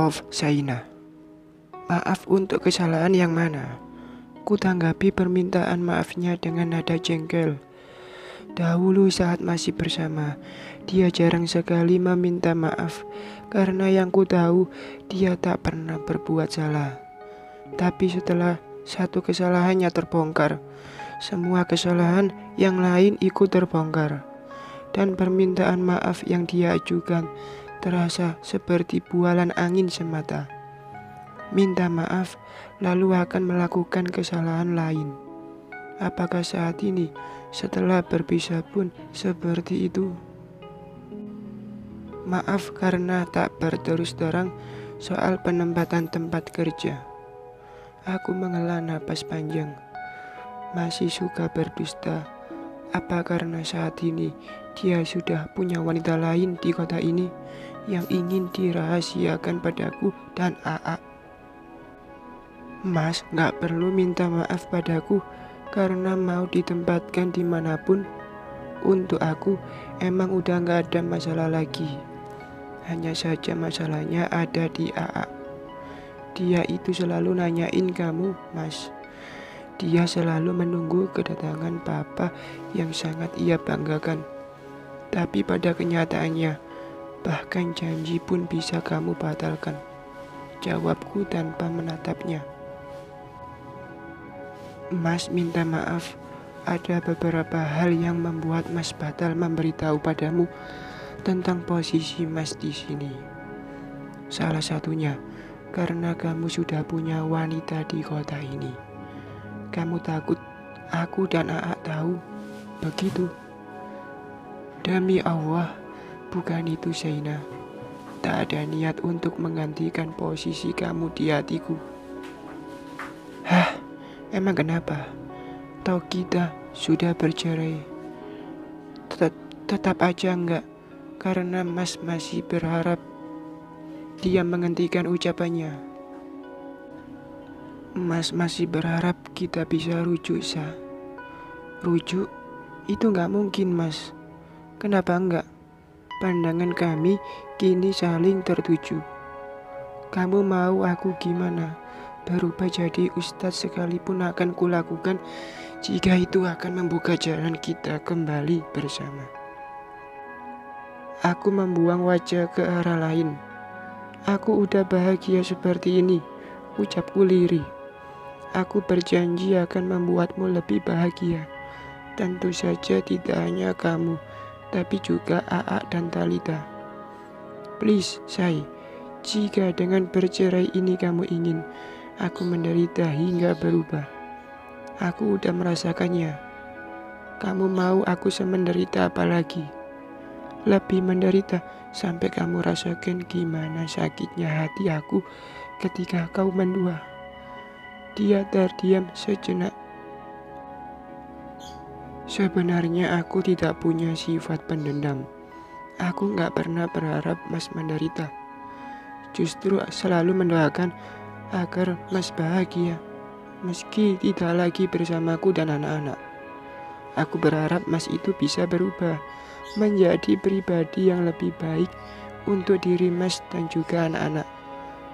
Maaf, Saina. Maaf untuk kesalahan yang mana? Ku tanggapi permintaan maafnya dengan nada jengkel. Dahulu saat masih bersama, dia jarang sekali meminta maaf karena yang ku tahu dia tak pernah berbuat salah. Tapi setelah satu kesalahannya terbongkar, semua kesalahan yang lain ikut terbongkar. Dan permintaan maaf yang dia ajukan terasa seperti bualan angin semata. Minta maaf lalu akan melakukan kesalahan lain. Apakah saat ini setelah berpisah pun seperti itu? Maaf karena tak berterus terang soal penempatan tempat kerja. Aku menghela napas panjang. Masih suka berdusta. Apa karena saat ini dia sudah punya wanita lain di kota ini yang ingin dirahasiakan padaku dan AA? Mas gak perlu minta maaf padaku karena mau ditempatkan dimanapun. Untuk aku emang udah gak ada masalah lagi. Hanya saja masalahnya ada di AA. Dia itu selalu nanyain kamu, Mas. Dia selalu menunggu kedatangan papa yang sangat ia banggakan. Tapi pada kenyataannya, bahkan janji pun bisa kamu batalkan. Jawabku tanpa menatapnya. Mas minta maaf, ada beberapa hal yang membuat Mas batal memberitahu padamu tentang posisi Mas di sini. Salah satunya, karena kamu sudah punya wanita di kota ini. Kamu takut aku dan AA tahu, begitu? Demi Allah, bukan itu Saina. Tak ada niat untuk menggantikan posisi kamu di hatiku. Hah? Emang kenapa? Toh kita sudah bercerai. Tetap aja enggak, karena Mas masih berharap dia menghentikan ucapannya. Mas masih berharap kita bisa rujuk, Sa. Rujuk? Itu enggak mungkin, Mas. Kenapa enggak? Pandangan kami kini saling tertuju. Kamu mau aku gimana? Berubah jadi ustadz sekalipun akan kulakukan jika itu akan membuka jalan kita kembali bersama. Aku membuang wajah ke arah lain. Aku udah bahagia seperti ini, ucapku lirih. Aku berjanji akan membuatmu lebih bahagia. Tentu saja tidak hanya kamu, tapi juga AA dan Talita. Please, Say, jika dengan bercerai ini kamu ingin aku menderita hingga berubah, aku udah merasakannya. Kamu mau aku semenderita apa lagi? Lebih menderita sampai kamu rasakan gimana sakitnya hati aku ketika kau mendua. Dia terdiam sejenak. Sebenarnya aku tidak punya sifat pendendam. Aku gak pernah berharap Mas menderita. Justru selalu mendoakan agar Mas bahagia, meski tidak lagi bersamaku dan anak-anak. Aku berharap Mas itu bisa berubah menjadi pribadi yang lebih baik untuk diri Mas dan juga anak-anak,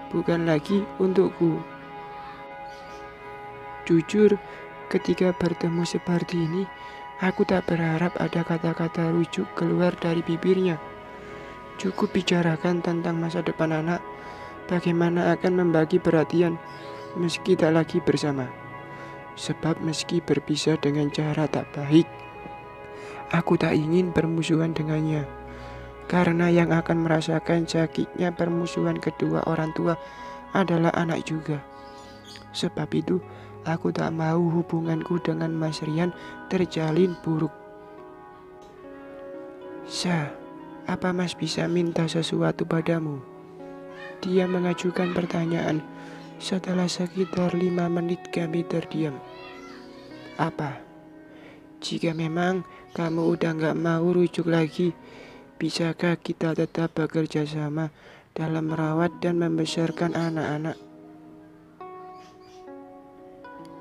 bukan lagi untukku. Jujur, ketika bertemu seperti ini, aku tak berharap ada kata-kata rujuk keluar dari bibirnya. Cukup bicarakan tentang masa depan anak, bagaimana akan membagi perhatian meski tak lagi bersama. Sebab meski berpisah dengan cara tak baik, aku tak ingin bermusuhan dengannya. Karena yang akan merasakan sakitnya permusuhan kedua orang tua adalah anak juga. Sebab itu, aku tak mau hubunganku dengan Mas Rian terjalin buruk. Sa, apa Mas bisa minta sesuatu padamu? Dia mengajukan pertanyaan setelah sekitar 5 menit kami terdiam. Apa? Jika memang kamu udah gak mau rujuk lagi, bisakah kita tetap bekerja sama dalam merawat dan membesarkan anak-anak?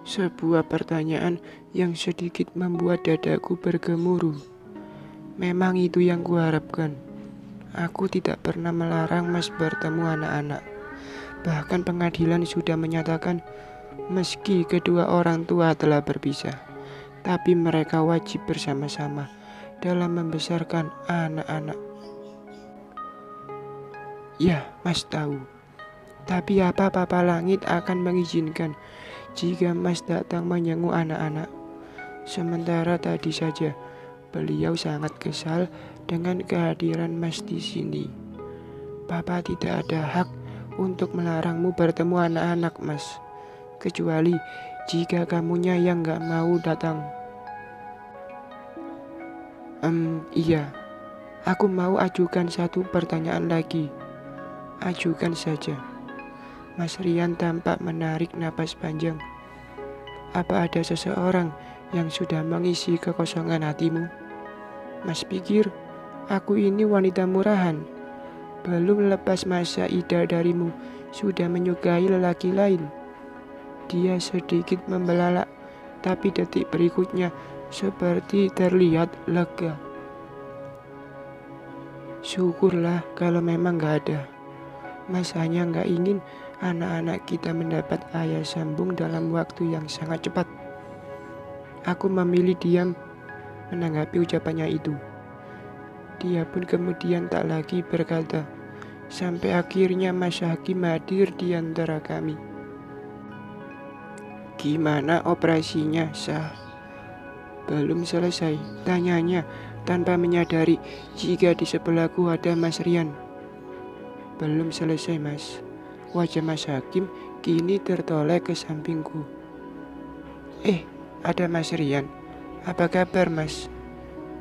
Sebuah pertanyaan yang sedikit membuat dadaku bergemuruh. Memang itu yang kuharapkan. Aku tidak pernah melarang Mas bertemu anak-anak. Bahkan pengadilan sudah menyatakan meski kedua orang tua telah berpisah, tapi mereka wajib bersama-sama dalam membesarkan anak-anak. Ya, Mas tahu. Tapi apa Papa Langit akan mengizinkan jika Mas datang menjenguk anak-anak? Sementara tadi saja beliau sangat kesal dengan kehadiran Mas di sini. Papa tidak ada hak untuk melarangmu bertemu anak-anak, Mas. Kecuali jika kamunya yang gak mau datang. Iya. Aku mau ajukan satu pertanyaan lagi. Ajukan saja. Mas Rian tampak menarik napas panjang. Apa ada seseorang yang sudah mengisi kekosongan hatimu? Mas pikir aku ini wanita murahan. Belum lepas masa idah darimu, sudah menyukai lelaki lain. Dia sedikit membelalak, tapi detik berikutnya seperti terlihat lega. Syukurlah kalau memang gak ada. Mas hanya gak ingin anak-anak kita mendapat ayah sambung dalam waktu yang sangat cepat. Aku memilih diam menanggapi ucapannya itu. Dia pun kemudian tak lagi berkata, sampai akhirnya Mas Hakim hadir di antara kami. Gimana operasinya, Sah? Belum selesai, tanyanya tanpa menyadari jika di sebelahku ada Mas Rian. Belum selesai, Mas. Wajah Mas Hakim kini tertoleh ke sampingku. Ada Mas Rian. Apa kabar, Mas?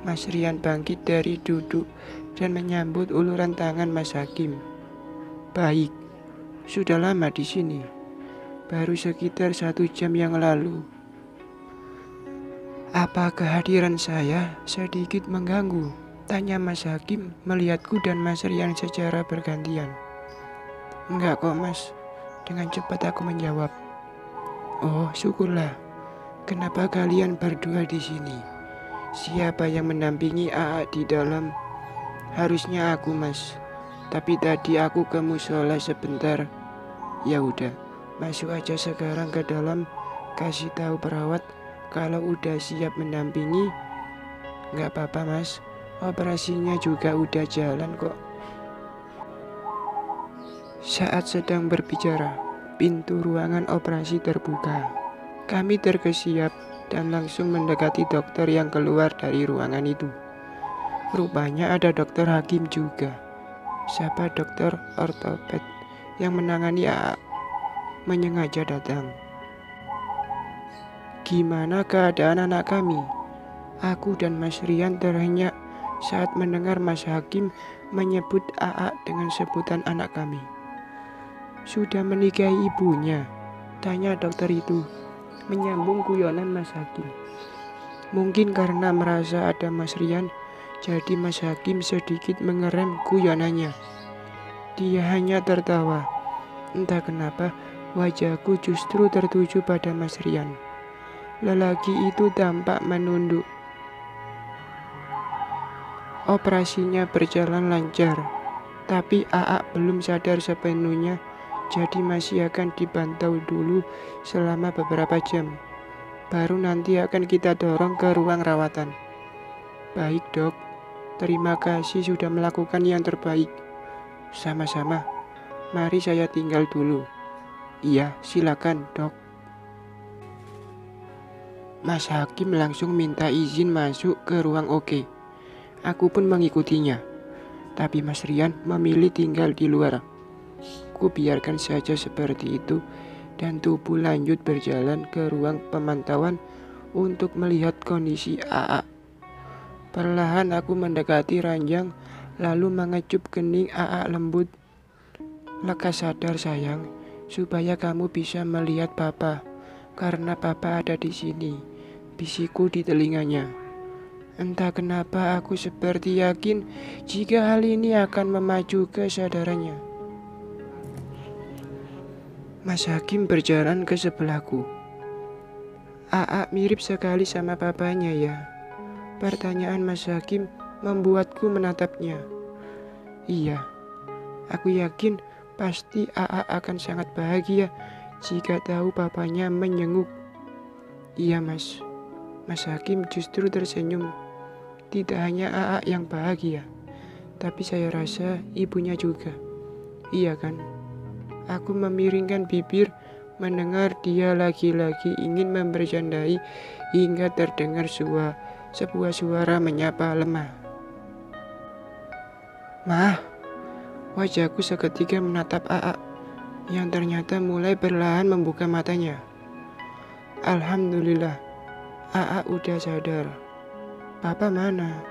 Mas Rian bangkit dari duduk dan menyambut uluran tangan Mas Hakim. Baik, sudah lama di sini. Baru sekitar 1 jam yang lalu. Apa kehadiran saya sedikit mengganggu? Tanya Mas Hakim melihatku dan Mas Rian secara bergantian. Enggak kok, Mas. Dengan cepat aku menjawab. Oh, syukurlah. Kenapa kalian berdua di sini? Siapa yang mendampingi AA di dalam? Harusnya aku, Mas. Tapi tadi aku ke musola sebentar. Ya udah, masuk aja sekarang ke dalam. Kasih tahu perawat kalau udah siap mendampingi. Nggak apa-apa, Mas. Operasinya juga udah jalan kok. Saat sedang berbicara, pintu ruangan operasi terbuka. Kami terkesiap dan langsung mendekati dokter yang keluar dari ruangan itu. Rupanya ada dokter Hakim juga. Siapa dokter ortoped yang menangani AA menyengaja datang. Gimana keadaan anak kami? Aku dan Mas Rian terhenyak saat mendengar Mas Hakim menyebut AA dengan sebutan anak kami. Sudah menikahi ibunya? Tanya dokter itu, menyambung guyonan Mas Hakim. Mungkin karena merasa ada Mas Rian, jadi Mas Hakim sedikit mengerem guyonannya. Dia hanya tertawa. Entah kenapa wajahku justru tertuju pada Mas Rian. Lelaki itu tampak menunduk. Operasinya berjalan lancar, tapi AA belum sadar sepenuhnya. Jadi masih akan dipantau dulu selama beberapa jam. Baru nanti akan kita dorong ke ruang rawatan. Baik, Dok. Terima kasih sudah melakukan yang terbaik. Sama-sama. Mari saya tinggal dulu. Iya, silakan, Dok. Mas Hakim langsung minta izin masuk ke ruang OG. Aku pun mengikutinya. Tapi Mas Rian memilih tinggal di luar. Ku biarkan saja seperti itu dan tubuh lanjut berjalan ke ruang pemantauan untuk melihat kondisi AA. Perlahan aku mendekati ranjang lalu mengecup kening AA lembut. Lekas sadar sayang, supaya kamu bisa melihat Papa, karena Papa ada di sini, bisikku di telinganya. Entah kenapa aku seperti yakin jika hal ini akan memacu kesadarannya. Mas Hakim berjalan ke sebelahku. AA mirip sekali sama papanya ya? Pertanyaan Mas Hakim membuatku menatapnya. Iya, aku yakin Pasti AA akan sangat bahagia jika tahu papanya menyenguk. Iya mas, Mas Hakim justru tersenyum. Tidak hanya AA yang bahagia, tapi saya rasa ibunya juga. Iya kan? Aku memiringkan bibir mendengar dia lagi-lagi ingin membercandai hingga terdengar sebuah suara menyapa lemah. Mah, wajahku seketika menatap AA yang ternyata mulai perlahan membuka matanya. Alhamdulillah, AA udah sadar. Papa mana?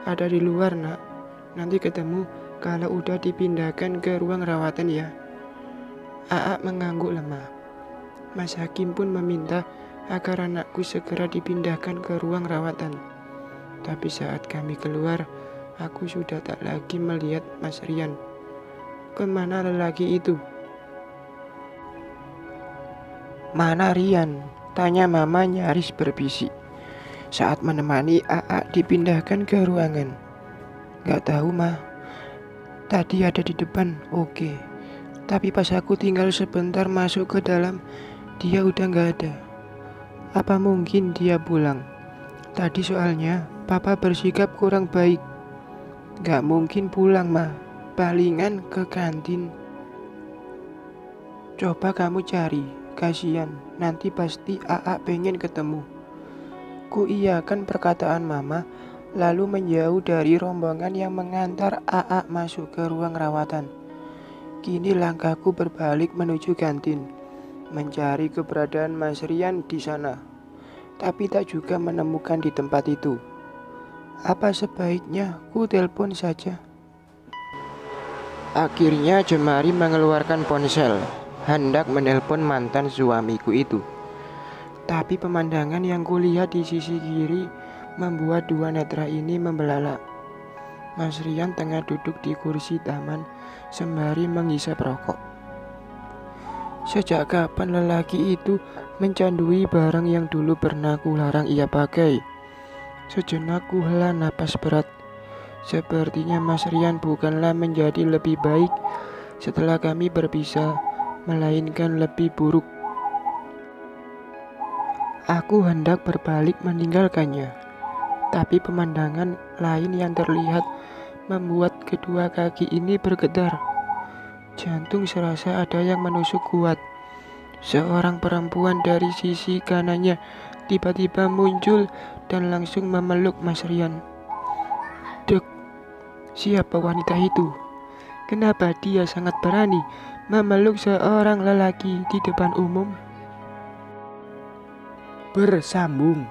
Ada di luar nak. Nanti ketemu kalau udah dipindahkan ke ruang rawatan ya. AA mengangguk lemah. Mas Hakim pun meminta agar anakku segera dipindahkan ke ruang rawatan. Tapi saat kami keluar, aku sudah tak lagi melihat Mas Rian. Kemana lelaki itu? Mana Rian? Tanya mama nyaris berbisik saat menemani AA dipindahkan ke ruangan. Gak tahu mah, tadi ada di depan, oke. Tapi pas aku tinggal sebentar masuk ke dalam, dia udah gak ada. Apa mungkin dia pulang? Tadi soalnya papa bersikap kurang baik. Gak mungkin pulang mah, palingan ke kantin. Coba kamu cari, kasihan, nanti pasti AA pengen ketemu. Ku iyakan perkataan mama, lalu menjauh dari rombongan yang mengantar AA masuk ke ruang rawatan. Kini langkahku berbalik menuju kantin, mencari keberadaan Mas Rian di sana. Tapi tak juga menemukan di tempat itu. Apa sebaiknya ku telepon saja? Akhirnya Jemari mengeluarkan ponsel, hendak menelpon mantan suamiku itu. Tapi pemandangan yang kulihat di sisi kiri membuat dua netra ini membelalak. Mas Rian tengah duduk di kursi taman sembari menghisap rokok. Sejak kapan lelaki itu mencandui barang yang dulu pernah kularang ia pakai? Sejenak kuhela napas berat. Sepertinya Mas Rian bukanlah menjadi lebih baik setelah kami berpisah, melainkan lebih buruk. Aku hendak berbalik meninggalkannya, tapi pemandangan lain yang terlihat membuat kedua kaki ini bergetar. Jantung serasa ada yang menusuk kuat. Seorang perempuan dari sisi kanannya tiba-tiba muncul dan langsung memeluk Mas Rian. Dek, siapa wanita itu? Kenapa dia sangat berani memeluk seorang lelaki di depan umum? Bersambung.